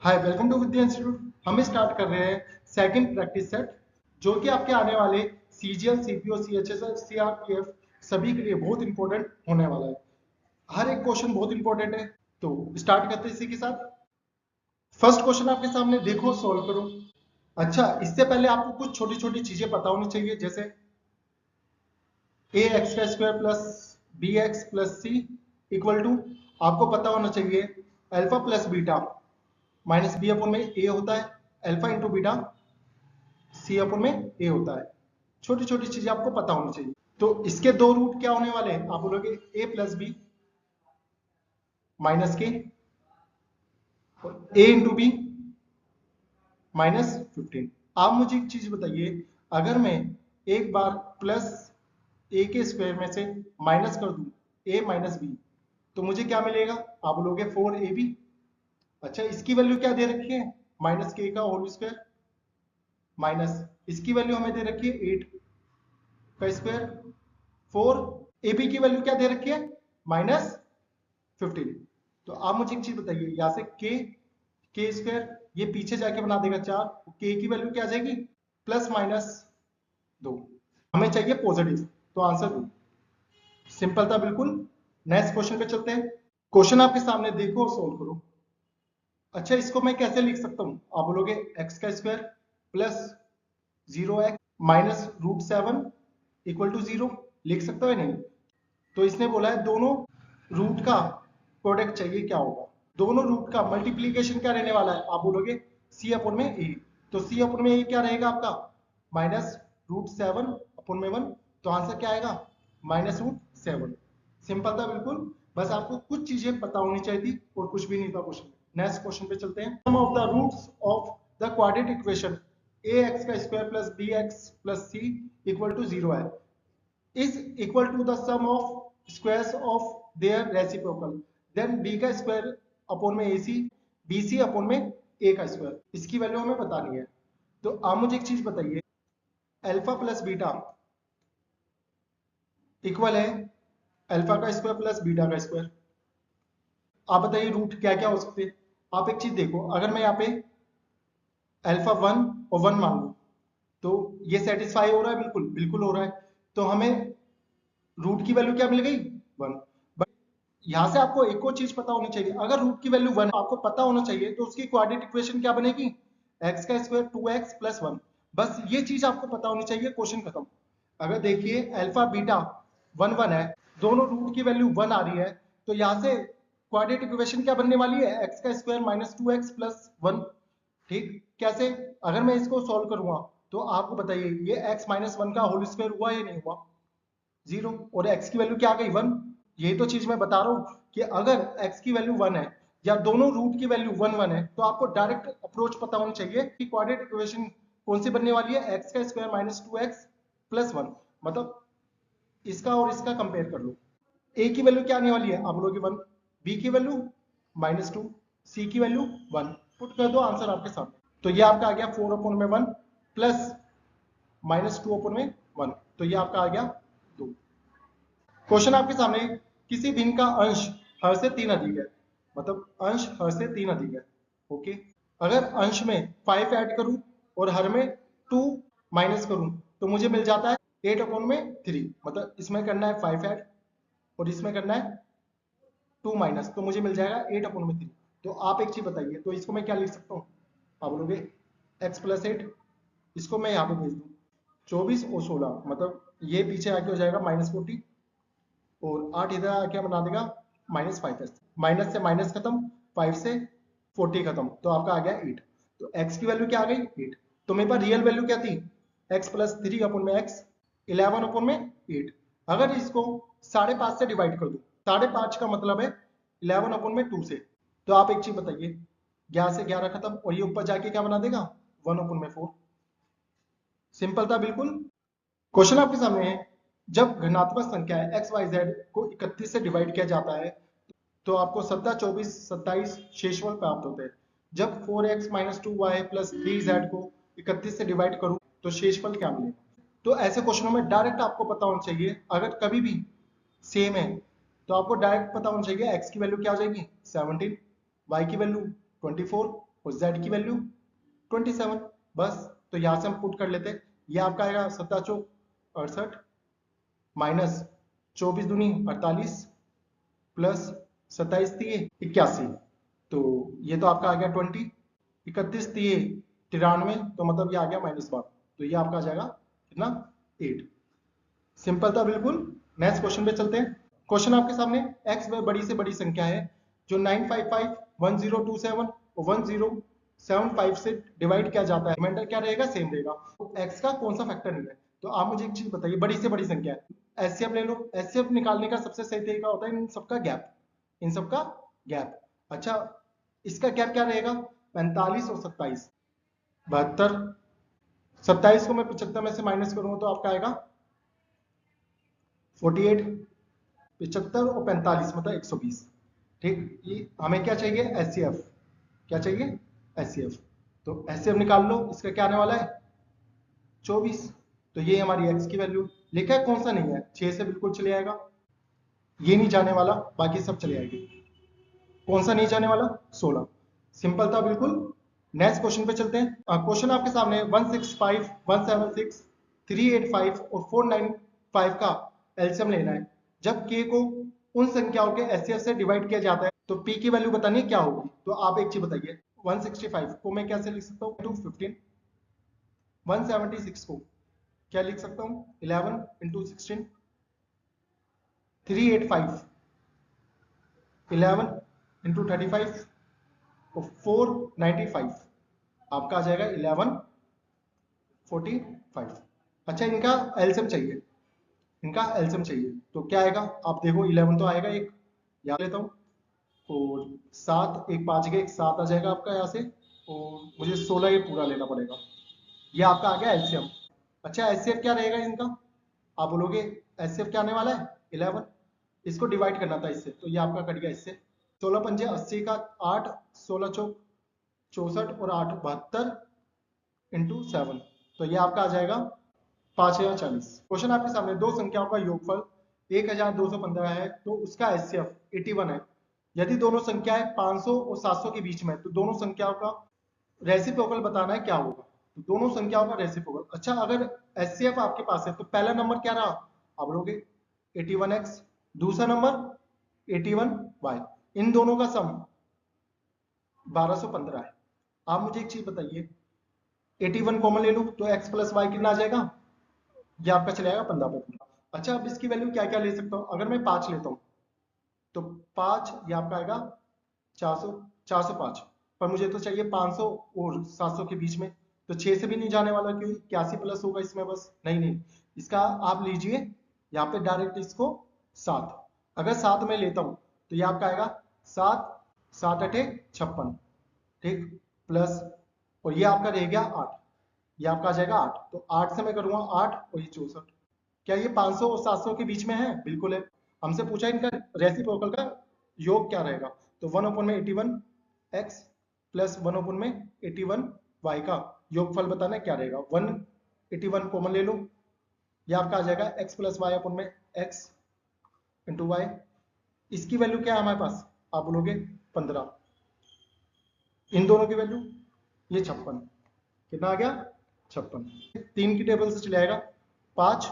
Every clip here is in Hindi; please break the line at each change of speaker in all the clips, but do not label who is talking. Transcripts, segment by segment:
Hi, welcome to Vidya institute. हम स्टार्ट कर रहे हैं सेकंड प्रैक्टिस सेट, जो कि आपके आने वाले सीजीएल, सीपीओ, सीएचएसएल, सीआरपीएफ सभी के लिए बहुत इंपॉर्टेंट होने वाला है। हर एक क्वेश्चन बहुत इंपॉर्टेंट है, तो स्टार्ट करते हैं इसी के साथ। फर्स्ट क्वेश्चन आपके सामने, देखो, सॉल्व करो। अच्छा, इससे पहले आपको कुछ छोटी छोटी चीजें पता होनी चाहिए, जैसे ए एक्स का square plus b x plus c equal to, आपको पता होना चाहिए alpha plus beta minus b upon में ए होता है, alpha into beta c upon में ए होता है। छोटी छोटी चीजें आपको पता होनी चाहिए। तो इसके दो रूट क्या होने वाले हैं, आप बोलोगे ए प्लस बी माइनस के और ए इंटू बी माइनस 15। आप मुझे एक चीज बताइए, अगर मैं एक बार प्लस ए के स्क्वायर में से माइनस कर दूं ए माइनस बी, तो मुझे क्या मिलेगा, आप बोलोगे 4ab। अच्छा, इसकी वैल्यू क्या दे रखी है, माइनस के का होल स्क्वायर माइनस इसकी वैल्यू हमें दे रखी है 8 का स्क्वायर। 4 ab की वैल्यू क्या दे रखी है, माइनस 15। तो आप मुझे एक चीज बताइए, यहां से के स्क्वायर ये पीछे जाके बना देगा 4, के की वैल्यू क्या आ जाएगी, प्लस माइनस 2। हमें चाहिए पॉजिटिव, तो आंसर 2। सिंपल था बिल्कुल। नेक्स्ट क्वेश्चन पे चलते हैं। क्वेश्चन आपके सामने, देखो और सोल्व करो। अच्छा, इसको मैं कैसे लिख सकता हूं, आप बोलोगे एक्स का square plus 0x minus √7 equal to 0, लिख सकते हो या नहीं। तो इसने बोला है दोनों रूट का प्रोडक्ट चाहिए, क्या होगा, दोनों रूट का मल्टीप्लीकेशन क्या रहने वाला है, आप बोलोगे सी अपॉन में ए। तो सी अपॉन में ए क्या रहेगा आपका, माइनस √7 अपॉन में 1। तो आंसर क्या आएगा, माइनस √7। सिंपल था बिल्कुल, बस आपको कुछ चीजें पता होनी चाहिए थी और कुछ भी नहीं था क्वेश्चन में। नेक्स्ट क्वेश्चन पे चलते हैं। Sum of the roots of the quadratic equation a x का square plus b x plus c equal to 0 है, is equal to the sum of squares of their reciprocal, then b का स्क्वायर अपॉन में ac, bc अपॉन में a का स्क्वायर, इसकी वैल्यू हमें बतानी है। तो आप मुझे एक चीज बताइए, अल्फा प्लस बीटा इक्वल है अल्फा का स्क्वायर प्लस बीटा का स्क्वायर। आप बताइए रूट क्या क्या हो सकते हैं। आप एक चीज देखो, अगर मैं यहाँ पे अल्फा 1 और 1 मान लू, तो ये सेटिस्फाई हो रहा है, बिल्कुल बिल्कुल हो रहा है। तो हमें रूट की वैल्यू क्या मिल गई, 1। बट यहां से आपको एक और चीज पता होनी चाहिए, अगर रूट की वैल्यू 1 आपको पता होना चाहिए, तो उसकी क्वाड्रेटिक इक्वेशन क्या बनेगी, एक्स का स्क्वायर 2x प्लस 1। बस ये चीज आपको पता होनी चाहिए, क्वेश्चन खत्म। अगर देखिए अल्फा बीटा 1 1 है, दोनों रूट की वैल्यू 1 आ रही है, तो यहां से क्वाड्रेटिक इक्वेशन क्या बनने वाली है, एक्स का स्क्वायर माइनस 2x प्लस 1। ठीक, कैसे, अगर मैं इसको सॉल्व करूंगा, तो आपको बताइए ये x माइनस 1 का होल स्क्वायर हुआ या नहीं हुआ, 0। और x की वैल्यू क्या आ गई, 1। यही तो चीज मैं बता रहा हूं कि अगर x की वैल्यू 1 है या दोनों रूट की वैल्यू 1 1 है, तो आपको डायरेक्ट अप्रोच पता होनी चाहिए कि क्वाड्रेटिक इक्वेशन कौन सी बनने वाली है, x का स्क्वायर माइनस 2x प्लस 1। मतलब इसका और इसका कंपेयर कर लो। a की वैल्यू क्या आने वाली है, आप बोलोगे 1, b की वैल्यू माइनस 2, c की वैल्यू 1। पुट कर दो आंसर आपके सामने। तो ये आपका आ गया 4 अपॉन में 1 प्लस माइनस 2 अपॉन में 1। तो ये आपका आ गया 2। क्वेश्चन आपके सामने, किसी भिन्न का अंश हर से 3 अधिक है, मतलब अंश हर से 3 अधिक है। ओके, अगर अंश में 5 ऐड करूं और हर में 2 माइनस करूं, तो मुझे मिल जाता है 8 अपॉन में 3। मतलब इसमें करना है 5 ऐड और इसमें करना है 2 माइनस, तो मुझे मिल जाएगा 8 अपॉन में 3। तो आप एक चीज बताइए, तो इसको मैं क्या लिख सकता हूँ, आप बोलोगे x प्लस 8, इसको मैं यहाँ पे भेज दूँ 24 और 16, मतलब ये पीछे आके हो जाएगा माइनस 40 और 8 इधर आके बना देगा माइनस 5। माइनस से माइनस खत्म, 5 से 40 खत्म, तो आपका आ गया 8। तो x की वैल्यू क्या आ गई, 8। तो मेरे पास रियल वैल्यू क्या थी, x प्लस 3 अपॉन में x 11 अपॉन में 8। अगर इसको 5.5 से डिवाइड कर दो, 5.5 का मतलब है 11 अपॉन में 2 से। तो आप एक चीज बताइए, 11 से 11 खत्म और ये ऊपर जाके क्या बना देगा, 1 अपॉन में 4। सिंपल था बिल्कुल। क्वेश्चन आपके सामने है, जब धनात्मक संख्या एक्स वाई जेड को 31 से डिवाइड किया जाता है, तो आपको 17 24 27 शेषफल प्राप्त होते हैं। जब 4x minus 2y plus 3z को 31 से डिवाइड करूं, तो शेषफल क्या मिलेगा। तो ऐसे क्वेश्चनों में डायरेक्ट आपको पता होना चाहिए, अगर कभी भी सेम है तो आपको डायरेक्ट पता होना चाहिए x की वैल्यू क्या हो जाएगी 17, y की वैल्यू 24 और z की वैल्यू 27। बस तो यहाँ से हम पुट कर लेते हैं। ये आपका आएगा 17 चौक 68 माइनस 24 दूनी 48 प्लस 27 दिए 81। तो ये तो आपका आ गया 20। 31 दिए 93, तो मतलब ये आ गया -12। तो ये आपका आ जाएगा कितना 8। सिंपल था बिल्कुल। नेक्स्ट क्वेश्चन पे चलते हैं। क्वेश्चन आपके सामने x बड़ी से बड़ी संख्या है जो 955 1027 और 1075 से डिवाइड किया जाता है, रिमाइंडर क्या रहेगा, सेम रहेगा। तो x का कौन सा फैक्टर नहीं है। तो आप मुझे एक चीज बताइए, बड़ी से बड़ी संख्या है, एचसीएफ ले लो। एचसीएफ निकालने का सबसे सही तरीका होता है इन सबका गैप, इन सबका गैप। अच्छा, इसका गैप क्या रहेगा, 45 और 27। 72, 27 को मैं 75 में से माइनस करूंगा तो आपका आएगा 48। 75 और 45 मतलब 120। ठीक, ये हमें क्या चाहिए, एचसीएफ। क्या चाहिए, एचसीएफ। तो एचसीएफ निकाल लो, इसका क्या आने वाला है 24। तो ये हमारी x की वैल्यू। लिखा है कौन सा नहीं है, 6 से बिल्कुल चले आएगा, ये नहीं जाने वाला, बाकी सब चले आएंगे। कौन सा नहीं जाने वाला, 16। सिंपल था बिल्कुल। नेक्स्ट क्वेश्चन पे चलते हैं। क्वेश्चन आपके सामने 165 176 385 और 495 का एलसीएम लेना है। जब k को उन संख्याओं के एचसीएफ से डिवाइड किया जाता है तो p की वैल्यू बतानी है क्या होगी। तो आप एक चीज बताइए, 165 को मैं कैसे लिख सकता हूँ, 215। 176 को क्या लिख सकता हूँ, 11 इंटू 16। 385 11 इंटू 35 और 495 आपका आ जाएगा 1145। अच्छा, इनका एलसीएम चाहिए, इनका एलसीएम चाहिए। तो क्या आएगा, आप देखो 11 तो आएगा, एक यहाँ लेता हूँ, और 7 एक 5 के एक 7 आ जाएगा आपका यहाँ से, और मुझे 16 ये पूरा लेना पड़ेगा। ये आपका आ गया एलसीएम। अच्छा, एचसीएफ क्या रहेगा इनका, आप बोलोगे एचसीएफ क्या आने वाला है 11। इसको डिवाइड करना था इससे, तो ये आपका कट गया इससे। 16 पंजे 80 का 8, 16 चौक 64 और 8 72 इंटू 7। तो ये आपका आ जाएगा 5040। क्वेश्चन आपके सामने दो संख्याओं का योगफल 1215 है तो उसका एचसीएफ 81 है। यदि दोनों संख्याएं 500 और 700 के बीच में, तो दोनों संख्याओं का रेसिप्रोकल बताना है क्या होगा। तो दोनों संख्याओं का रेसिप्रोकल। अच्छा, अगर एचसीएफ आपके पास है तो पहला नंबर क्या रहा, आप बोलोगे 81x, दूसरा नंबर 81y, इन दोनों का सम 1215 है। आप मुझे एक चीज बताइए, 81 कॉमन ले लूं तो x प्लस वाई कितना आ जाएगा, ये आपका चले आएगा 15 पर। अच्छा, अब इसकी वैल्यू क्या क्या ले सकता हूँ, अगर मैं 5 लेता हूँ तो 5 ये आपका आएगा 405, पर मुझे तो चाहिए 500 और 700 के बीच में, तो 6 से भी नहीं जाने वाला क्योंकि 81 प्लस होगा इसमें बस। नहीं नहीं, इसका आप लीजिए यहाँ पे डायरेक्ट इसको 7। अगर 7 में लेता हूँ तो ये आपका आएगा 7 7 8 56, ठीक, प्लस, और ये आपका रह गया 8, ये आपका आ जाएगा 8। तो 8 से मैं करूंगा 8 और ये 64। क्या ये 500 और 700 के बीच में है, बिल्कुल है। हमसे पूछा इनका रेसिप्रोकल का योग क्या रहेगा, तो 1/81x प्लस 1/81y का योगफल बताना है क्या रहेगा। 181 कॉमन ले लो, ये आपका आ जाएगा x प्लस वाई अपन में x इंटू वाई। इसकी वैल्यू क्या है हमारे पास, आप बोलोगे 15। इन दोनों की वैल्यू ये 56, कितना आ गया 56। 3 की टेबल से चले आएगा 5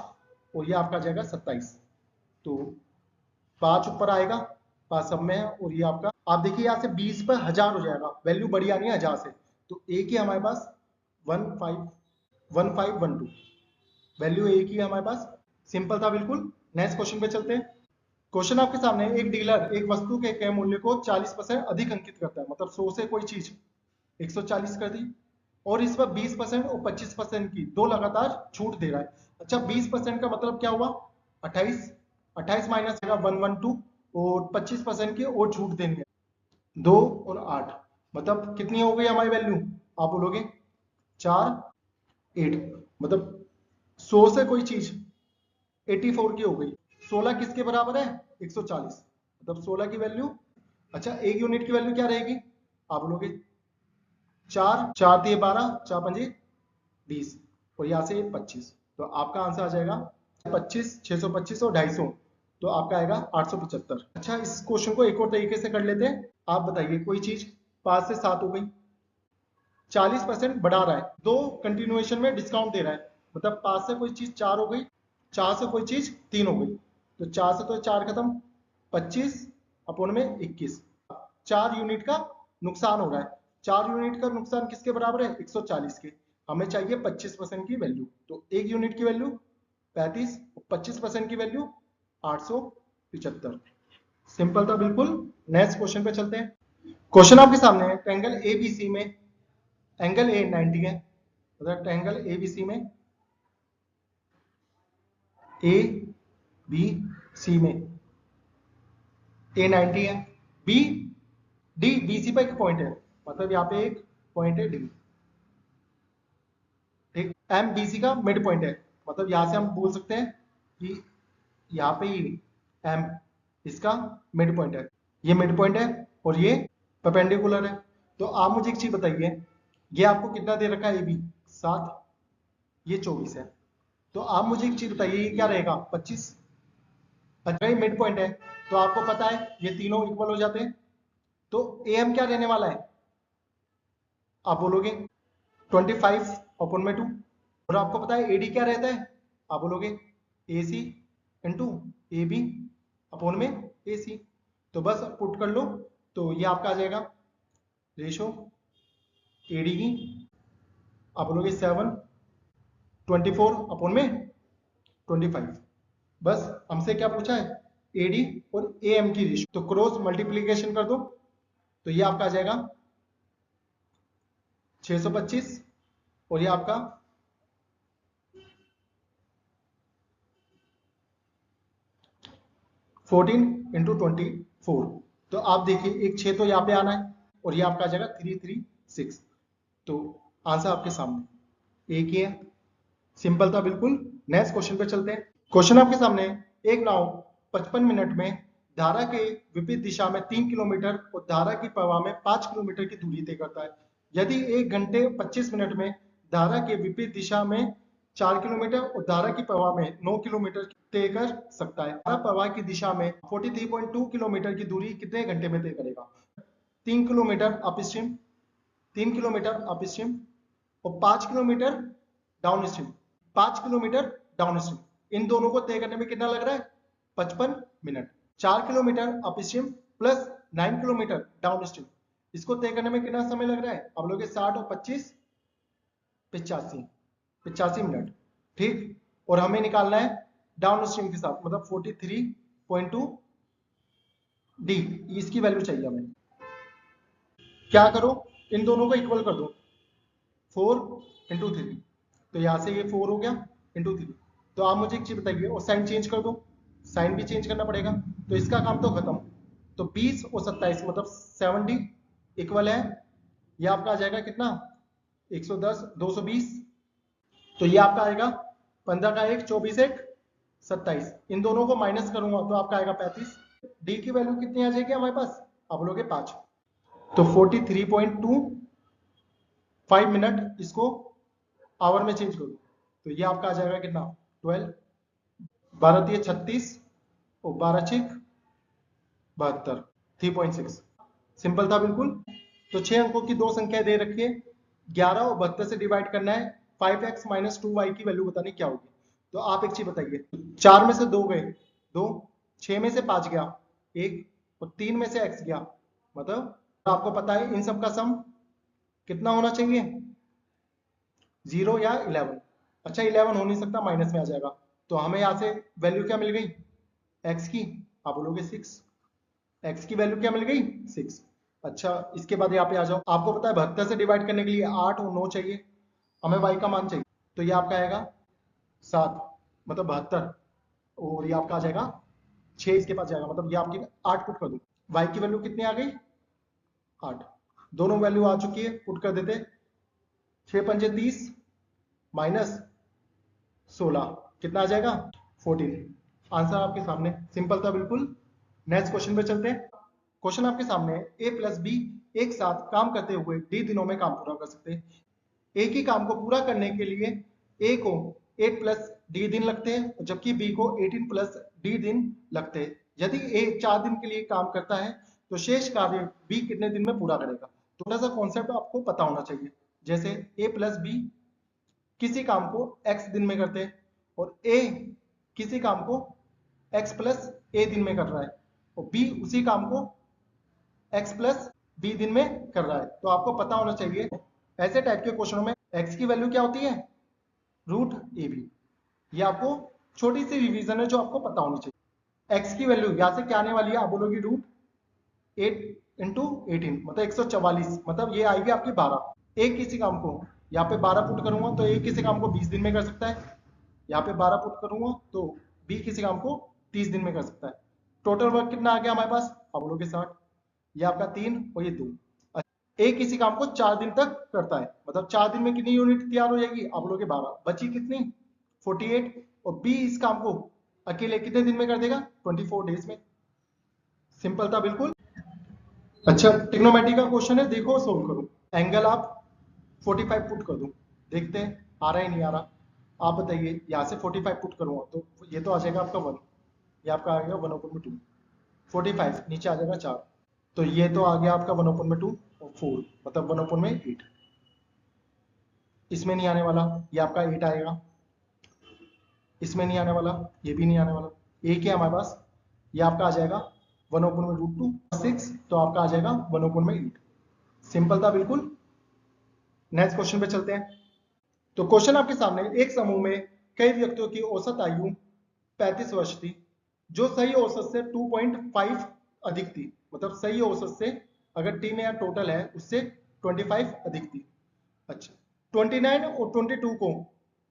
और ये आपका आ जाएगा 27। तो 5 ऊपर आएगा, 5 सब में है, और ये आपका आप देखिए यहाँ से 20 पर 1000 हो जाएगा, वैल्यू बड़ी आनी है 1000 से। तो एक ही हमारे पास 1512 वैल्यू एक ही है हमारे पास। सिंपल था बिल्कुल। नेक्स्ट क्वेश्चन पे चलते हैं। क्वेश्चन आपके सामने, एक डीलर एक वस्तु के क्रय मूल्य को 40% अधिक अंकित करता है, मतलब 100 से कोई चीज 140 कर दी, और इस पर 20% और 25% की दो लगातार छूट दे रहा है। अच्छा, 20% का मतलब क्या हुआ, 28 28 माइनस 112, और 25% की और छूट देंगे 2 और 8, मतलब कितनी हो गई हमारी वैल्यू, आप बोलोगे 4 8, मतलब 100 से कोई चीज 84 की हो गई। 16 किसके बराबर है, 140, मतलब 16 की वैल्यू। अच्छा, एक यूनिट की वैल्यू क्या रहेगी, आप बोलोगे 4 4 दिए 12, 4 पंजे 20, और यहाँ से 25। तो आपका आंसर आ जाएगा 25, 625 और 250, तो आपका आएगा 875। अच्छा, इस क्वेश्चन को एक और तरीके से कर लेते हैं। आप बताइए, कोई चीज 5 से 7 हो गई, 40% बढ़ा रहा है, 2 कंटिन्यूएशन में डिस्काउंट दे रहा है, मतलब 5 से कोई चीज 4 हो गई, 4 से कोई चीज 3 हो गई, तो 4 से तो 4 खत्म, 25 अपॉन में 21, 4 यूनिट का नुकसान हो रहा है। 4 यूनिट का नुकसान किसके बराबर है? 140 के। हमें चाहिए 25% की वैल्यू, तो 1 यूनिट की वैल्यू 35, 25% की वैल्यू 875। सिंपल था बिल्कुल। नेक्स्ट क्वेश्चन पे चलते हैं। क्वेश्चन आपके सामने है, ट्रायंगल एबीसी में एंगल ए 90 है, मतलब ट्रायंगल एबीसी में ए बी सी में ए 90 है, बी डी बी सी पर एक पॉइंट है, मतलब यहाँ पे एक पॉइंट है डी, ठीक। एम बी सी का मिड पॉइंट है, मतलब यहां से हम बोल सकते हैं कि यहाँ पे ये एम इसका मिड पॉइंट है, ये मिड पॉइंट है और ये परपेंडिकुलर है। तो आप मुझे एक चीज बताइए, ये आपको कितना दे रखा है ए बी 7, ये 24 है, तो आप मुझे एक चीज बताइए, ये क्या रहेगा? 25। अच्छा, ये मिड पॉइंट है, तो आपको पता है ये तीनों इक्वल हो जाते हैं, तो ए एम क्या रहने वाला है? आप बोलोगे 25 अपॉन में 2, और आपको पता है एडी क्या रहता है? आप बोलोगे ए सी इंटू ए बी अपॉन में ए सी, तो बस पुट कर लो, तो ये आपका आ जाएगा रेशो एडी की, आप बोलोगे 7, 24 अपॉन में 25। बस हमसे क्या पूछा है? एडी और ए एम की रेशो, तो क्रॉस मल्टीप्लीकेशन कर दो, तो ये आपका आ जाएगा 625, और ये आपका 14 इंटू 24, तो आप देखिए एक 6 तो यहाँ पे आना है, और ये आपका आ जाएगा 336, तो आंसर आपके सामने एक ही है। सिंपल था बिल्कुल। नेक्स्ट क्वेश्चन पे चलते हैं। क्वेश्चन आपके सामने, एक नाव 55 मिनट में धारा के विपरीत दिशा में 3 किलोमीटर और धारा की प्रवाह में 5 किलोमीटर की दूरी तय करता है। यदि 1 घंटे 25 मिनट में धारा के विपरीत दिशा में 4 किलोमीटर और धारा की प्रवाह में 9 किलोमीटर तय कर सकता है, धारा प्रवाह की दिशा में 43.2 किलोमीटर की दूरी कितने घंटे में तय करेगा? 3 kilometre upstream, 3 kilometre upstream और 5 kilometre downstream, 5 kilometre downstream, इन दोनों को तय करने में कितना लग रहा है? 55 minute. 4 kilometre up stream plus 9 kilometre down stream, इसको तय करने में कितना समय लग रहा है? आप लोग 60 और 25 85 मिनट, ठीक। और हमें निकालना है डाउन स्ट्रीम के साथ, मतलब 43.2 डी, इसकी वैल्यू चाहिए हमें। क्या करो, इन दोनों को इक्वल कर दो, 4 इंटू 3, तो यहां से ये 4 हो गया इंटू 3। तो आप मुझे एक चीज बताइए, और साइन चेंज कर दो, साइन भी चेंज करना पड़ेगा, तो इसका काम तो खत्म। तो 20 और 27 मतलब 70 इक्वल है, ये आपका आ जाएगा कितना? 110, 220, तो ये आपका आएगा 15 का 1, 24 1 27, इन दोनों को माइनस करूंगा तो आपका आएगा 35। डी की वैल्यू कितनी आ जाएगी हमारे पास? आप बोलोगे 5, तो 43.25 मिनट, इसको आवर में चेंज करो, तो ये आपका आ जाएगा कितना? 12, 12 36 और 12 6 72, 3.6। सिंपल था बिल्कुल। तो 6 अंकों की दो संख्या दे रखी है, 11 और 72 से डिवाइड करना है, 5x माइनस 2y की वैल्यू बतानी क्या होगी। तो आप एक चीज बताइए, 4 में से 2 गए 2, 6 में से 5 गया 1, और 3 में से x गया, मतलब आपको पता है इन सब का सम कितना होना चाहिए? 0 या 11। अच्छा 11 हो नहीं सकता, माइनस में आ जाएगा, तो हमें यहाँ से वैल्यू क्या मिल गई? x की, आप बोलोगे 6, x की वैल्यू क्या मिल गई? 6। अच्छा इसके बाद यहाँ पे आ जाओ, आपको पता है 72 से डिवाइड करने के लिए 8 और 9 चाहिए, हमें y का मान चाहिए, तो ये आपका आएगा 7, मतलब 72, और ये आपका आ जाएगा 6 इसके पास जाएगा, मतलब ये आपकी 8 पुट कर दो, y की वैल्यू कितनी आ गई? 8, दोनों वैल्यू आ चुकी है, पुट कर देते, 6 पंजे 30 माइनस 16, कितना आ जाएगा? 14। आंसर आपके सामने, सिंपल था बिल्कुल। नेक्स्ट क्वेश्चन पे चलते हैं। क्वेश्चन आपके सामने है, ए प्लस बी एक साथ काम करते हुए डी दिनों में काम पूरा कर सकते हैं। एक ही काम को पूरा करने के लिए ए को 8 प्लस डी दिन लगते हैं, जबकि बी को 18 प्लस डी दिन लगते हैं। यदि ए 4 दिन के लिए काम करता है तो शेष कार्य बी कितने दिन में पूरा करेगा? थोड़ा सा कॉन्सेप्ट आपको पता होना चाहिए। जैसे ए प्लस बी किसी काम को x दिन में करते हैं और a किसी काम को x प्लस a दिन में कर रहा है और b उसी काम को x प्लस b दिन में कर रहा है। तो आपको पता होना चाहिए ऐसे टाइप के क्वेश्चनों में x की वैल्यू क्या होती है, रूट ए बी। ये आपको छोटी सी रिवीजन है जो आपको पता होनी चाहिए। x की वैल्यू यहां से क्या आने वाली है, आप बोलोगे रूट 8 इंटू 18 मतलब 144, मतलब ये आएगी आपकी 12। एक किसी काम को यहाँ पे 12 पुट करूंगा तो एक किसी काम को 20 दिन में कर सकता है, यहाँ पे 12 पुट करूंगा तो बी किसी काम को 30 दिन में कर सकता है। टोटल वर्क कितना आ गया हमारे पास, आप बोलोगे 60। ये आपका 3 और ये 2। एक किसी काम को 4 दिन तक करता है, मतलब 4 दिन में कितनी यूनिट तैयार हो जाएगी, आप बोलोगे 12। बची कितनी 48। और बी इस काम को अकेले कितने दिन में कर देगा, 24 डेज में। सिंपल था बिल्कुल। अच्छा, ट्रिग्नोमेट्री का क्वेश्चन है, देखो सोल्व करो। एंगल आप 45 पुट कर दो, देखते हैं आ रहा है नहीं आ रहा। आप बताइए, यहाँ से 45 पुट करूंगा तो ये तो आ जाएगा आपका 1, ये आपका आ गया 1/2। 45 नीचे आ जाएगा 4, तो ये तो आ गया आपका 1/2 और 4 मतलब 1/8। इसमें नहीं आने वाला, ये आपका 8 आएगा। इसमें नहीं आने वाला, ये भी नहीं आने वाला। एक है हमारे पास, ये आपका आ जाएगा 1/√2 6, तो आपका आ जाएगा 1/8। सिंपल था बिल्कुल। नेक्स्ट क्वेश्चन पे चलते हैं। तो क्वेश्चन आपके सामने, एक समूह में कई व्यक्तियों की औसत आयु 35 वर्ष थी जो सही औसत से 2.5 अधिक थी, मतलब सही औसत से अगर टी में या टोटल है उससे 25 अधिक थी। अच्छा, 29 और 22 को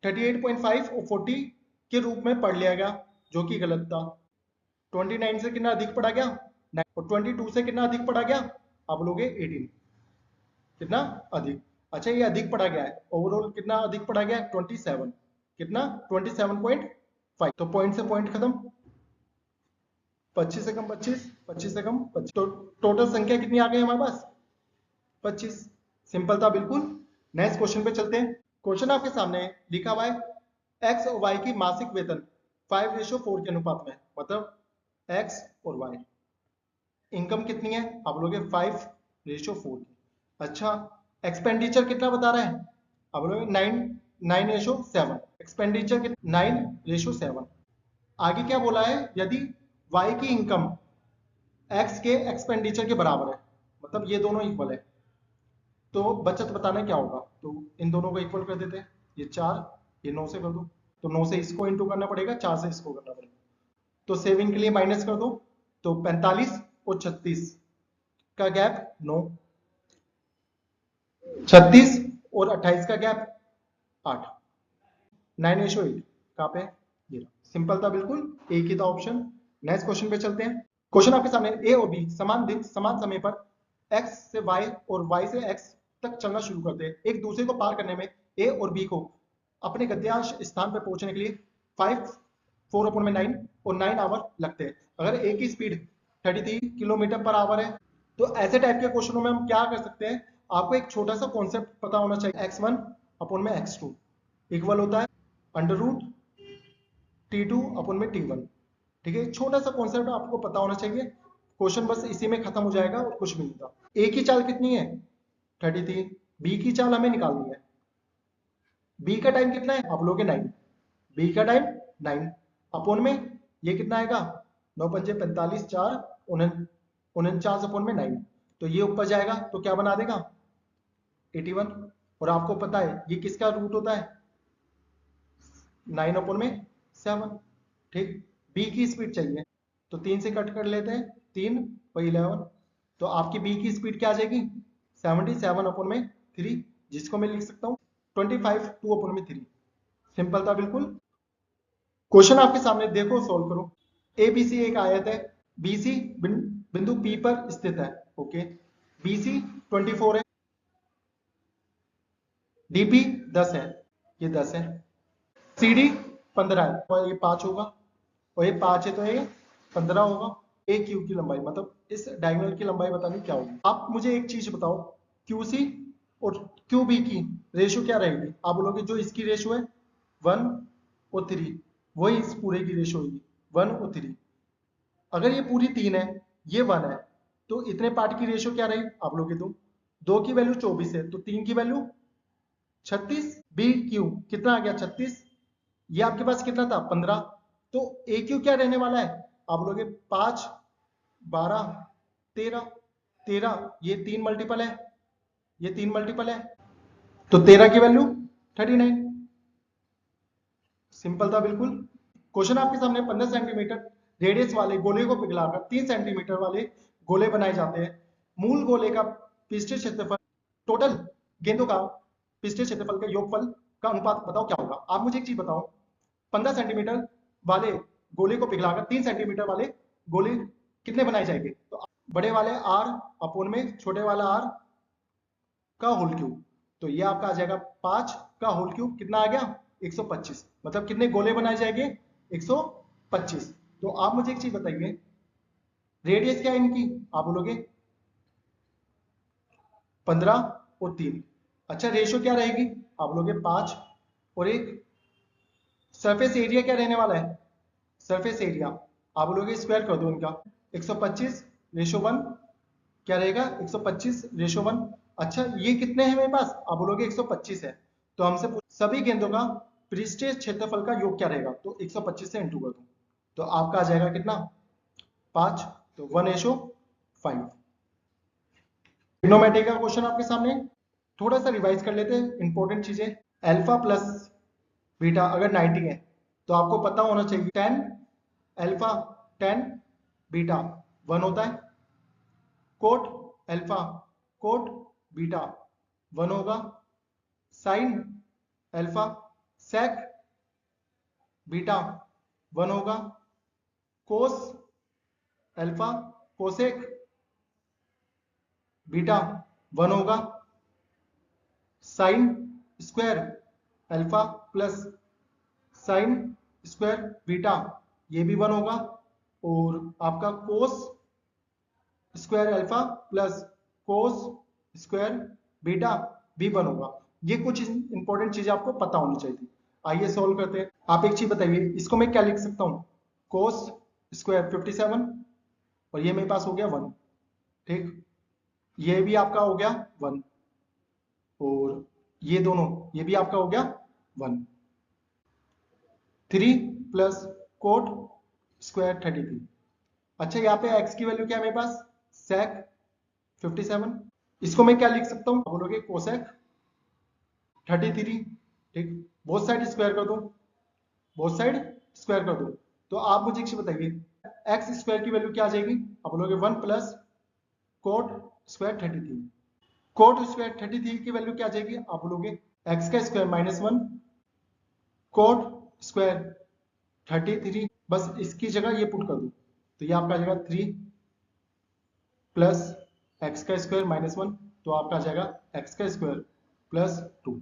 38.5 और 40 के रूप में पढ़ लिया गया, जो कि गलत था। 29 से कितना अधिक पढ़ा गया 9, और 22 से कितना अधिक पढ़ा गया, आप बोलोगे 18। कितना अधिक, अच्छा ये अधिक पढ़ा गया है। ओवरऑल कितना अधिक पढ़ा गया है 27, कितना 27.5। तो पॉइंट से पॉइंट खत्म, 25 से कम 25, 25 से कम 25, तो टोटल संख्या कितनी आ गई हमारे पास 25। सिंपल था बिल्कुल। नेक्स्ट क्वेश्चन पे चलते हैं। क्वेश्चन आपके सामने लिखा हुआ है एक्स और वाई की मासिक वेतन 5:4 के अनुपात में, मतलब एक्स और वाई। इनकम कितनी है, आप बोलोगे 5:4 की। अच्छा, एक्सपेंडिचर कितना बता रहा है, आप बोलोगे 9:7। एक्सपेंडिचर 9:7। आगे क्या बोला है, यदि y की इनकम x के एक्सपेंडिचर के बराबर है, मतलब ये दोनों इक्वल है, तो बचत बताना क्या होगा। तो इन दोनों को इक्वल कर देते हैं, ये 4 ये 9 से कर दो, तो 9 से इसको इंटू करना पड़ेगा, 4 से इसको करना पड़ेगा। तो सेविंग के लिए माइनस कर दो, तो 45 और 36 का गैप 9, 36 और 28 का गैप 8, 9:8 कहाँ पे, ये सिंपल था बिल्कुल, एक ही था ऑप्शन। नेक्स्ट क्वेश्चन पे चलते हैं। क्वेश्चन आपके सामने, ए और बी समान दिन समान समय पर x से y और y से x तक चलना शुरू करते हैं। एक दूसरे को पार करने में ए और बी को अपने गंतव्य स्थान पर पहुंचने के लिए 4/9 और 9 आवर लगते हैं। अगर ए की स्पीड 33 किलोमीटर पर आवर है, तो ऐसे टाइप के क्वेश्चनों में हम क्या कर सकते हैं, आपको एक छोटा सा कॉन्सेप्ट पता होना चाहिए। x1/x2 इक्वल होता है √T2/T1। ठीक है, छोटा सा कॉन्सेप्ट आपको पता होना चाहिए, क्वेश्चन बस इसी में खत्म हो जाएगा और कुछ भी नहीं था। ए की चाल कितनी है 33, बी की चाल हमें निकालनी है। बी का टाइम कितना है, आप लोगे 9, बी का टाइम 9 अपोन में ये कितना आएगा 9×5 45, 4 49 अपोन में 9, तो ये ऊपर जाएगा तो क्या बना देगा 81। और आपको पता है ये किसका रूट होता है 9/7। ठीक, बी की स्पीड चाहिए तो 3 से कट कर लेते हैं, 3 और 11, तो आपकी बी की स्पीड क्या आ जाएगी 77/3, जिसको मैं लिख सकता हूँ 25 2/3। सिंपल था बिल्कुल। क्वेश्चन आपके सामने, देखो सोल्व करो। ए बी सी एक आयत है, बी सी बिंदु पी पर स्थित है। ओके, बी सी 24 है, डीपी 10 है, ये 10 है, सी डी 15 है, और ये 5 होगा, और ये 5 है तो ये 15 होगा। ए क्यू की लंबाई, मतलब इस डायगोनल की लंबाई बतानी क्या होगी। आप मुझे एक चीज बताओ, क्यू सी और क्यू बी की रेशियो क्या रहेगी, आप बोलोगे जो इसकी रेशियो है 1 और 3, वही इस पूरे की रेशियो होगी 1 और 3। अगर ये पूरी 3 है, ये 1 है, तो इतने पार्ट की रेशियो क्या रही, आप लोग 2 की वैल्यू 24 है, तो 3 की वैल्यू 36 बी क्यू कितना आ गया 36। ये आपके पास कितना था 15। तो ए क्यू क्या रहने वाला है, आप बोलोगे 5 12 13 13, ये 3 मल्टीपल है, ये 3 मल्टीपल है, तो 13 की वैल्यू 39। सिंपल था बिल्कुल। क्वेश्चन आपके सामने 15 सेंटीमीटर रेडियस वाले गोले को पिघलाकर 3 सेंटीमीटर वाले गोले बनाए जाते हैं। मूल गोले का पृष्ठीय क्षेत्रफल, टोटल गेंदों का पृष्ठीय क्षेत्रफल का योगफल का अनुपात बताओ क्या होगा। आप मुझे एक चीज बताओ, 15 सेंटीमीटर वाले गोले को पिघलाकर 3 सेंटीमीटर वाले गोले कितने बनाए जाएंगे, तो बड़े वाले आर अपोन में छोटे वाला आर का होल क्यूब, तो ये आपका आ जाएगा 5 का होल क्यूब, कितना आ गया 125। मतलब कितने गोले बनाए जाएंगे 125। तो आप मुझे एक चीज बताइए, रेडियस क्या है इनकी, आप बोलोगे 15 और 3। अच्छा रेशियो क्या रहेगी, आप बोलोगे 5 और 1। सरफेस एरिया क्या रहने वाला है, सरफेस एरिया आप बोलोगे स्क्वायर कर दो इनका, 125 रेशियो 1 क्या रहेगा 125 रेशियो 1। अच्छा ये कितने हैं मेरे पास, आप बोलोगे 125 है, तो हमसे सभी गेंदों का पृष्ठीय क्षेत्रफल का योग क्या रहेगा, तो 125 से इंटू कर दो, तो आपका आ जाएगा कितना 5, तो 1:5। ट्रिग्नोमेट्री का क्वेश्चन आपके सामने, थोड़ा सा रिवाइज कर लेते हैं इंपॉर्टेंट चीजें। अल्फा प्लस बीटा अगर 90 है तो आपको पता होना चाहिए 10 अल्फा 10 बीटा 1 होता है, कोट अल्फा कोट बीटा 1 होगा, साइन अल्फा सेक बीटा 1 होगा, कोस अल्फा कोसेक बीटा 1 होगा, sine square alpha plus sine square beta ये भी 1 होगा, और आपका cos square alpha plus cos square beta भी 1 होगा। ये कुछ इंपॉर्टेंट चीजें आपको पता होनी चाहिए। आइए सॉल्व करते हैं। आप एक चीज बताइए, इसको मैं क्या लिख सकता हूँ, कोस स्क्वायर 57 और ये मेरे पास हो गया 1, ठीक, ये भी आपका हो गया 1 और ये दोनों ये भी आपका हो गया 1। 3 प्लस कोट स्क्वायर 33। अच्छा यहाँ पे x की वैल्यू क्या है मेरे पास, sec 57, इसको मैं क्या लिख सकता हूँ, बोलोगे कोसेक 33, ठीक, बोथ साइड स्क्वायर कर दो, बोथ साइड स्क्वायर कर दो, तो आप मुझे एक चीज बताइए x स्क्वायर की वैल्यू क्या आ जाएगी, आप बोलोगे 1 plus coat square 33, coat square 33 की वैल्यू क्या आ जाएगी, आप बोलोगे x का स्क्वायर -1 कोट स्क्वायर 33, बस इसकी जगह ये पुट कर दो, तो ये आपका आ जाएगा 3 प्लस एक्स का स्क्वायर -1, तो आपका आ जाएगा एक्स का स्क्वायर प्लस 2।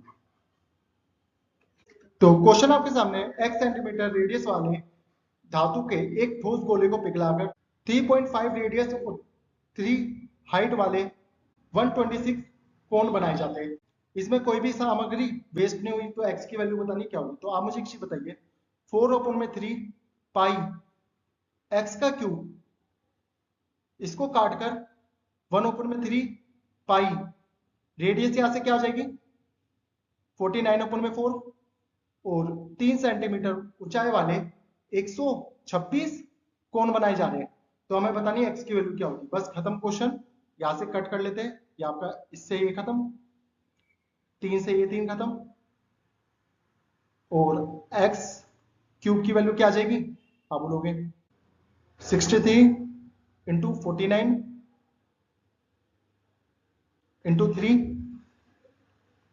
तो क्वेश्चन आपके सामने x सेंटीमीटर रेडियस वाले धातु के एक ठोस गोले को पिघलाकर 3.5 रेडियस और 3 हाइट वाले 126 कोण बनाए जाते हैं। इसमें कोई भी सामग्री वेस्ट नहीं हुई, तो x की वैल्यू बतानी क्या होगी, तो आप मुझे एक चीज बताइए 4/3 पाई x का क्यूब, इसको काटकर 1/3 पाई, रेडियस यहां से क्या आ जाएगी 49/4, और 3 सेंटीमीटर ऊंचाई वाले 126 कोण बनाए जा रहे हैं, तो हमें बतानी है x की वैल्यू क्या होगी। बस खत्म क्वेश्चन, यहां से कट कर लेते हैं, ये आपका इससे ये खत्म, 3 से ये 3 खत्म, और x क्यूब की वैल्यू क्या आ जाएगी, आप बोलोगे 63 इंटू 49 इंटू 3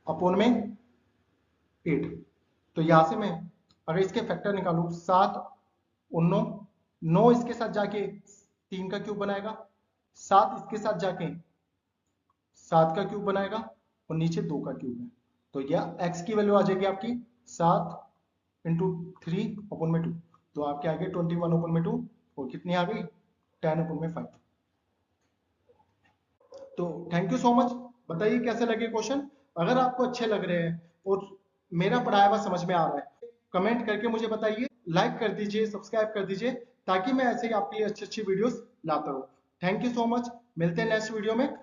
अपोन में 8, तो यहां से मैं अगर इसके फैक्टर निकालू 7 और 9, 9 इसके साथ जाके 3 का क्यूब बनाएगा, 7 इसके साथ जाके 7 का क्यूब बनाएगा, और नीचे 2 का क्यूब है, तो यह x की वैल्यू आ जाएगी आपकी 7 इंटू 3 अपन में 2, तो आपके आगे 21/2, और कितनी आ गई 10/5। तो थैंक यू सो मच। बताइए कैसे लगे क्वेश्चन, अगर आपको अच्छे लग रहे हैं और मेरा पढ़ाया हुआ समझ में आ रहा है, कमेंट करके मुझे बताइए, लाइक कर दीजिए, सब्सक्राइब कर दीजिए, ताकि मैं ऐसे ही आपके लिए अच्छी अच्छी वीडियोस लाता रहूं। थैंक यू सो मच, मिलते हैं नेक्स्ट वीडियो में।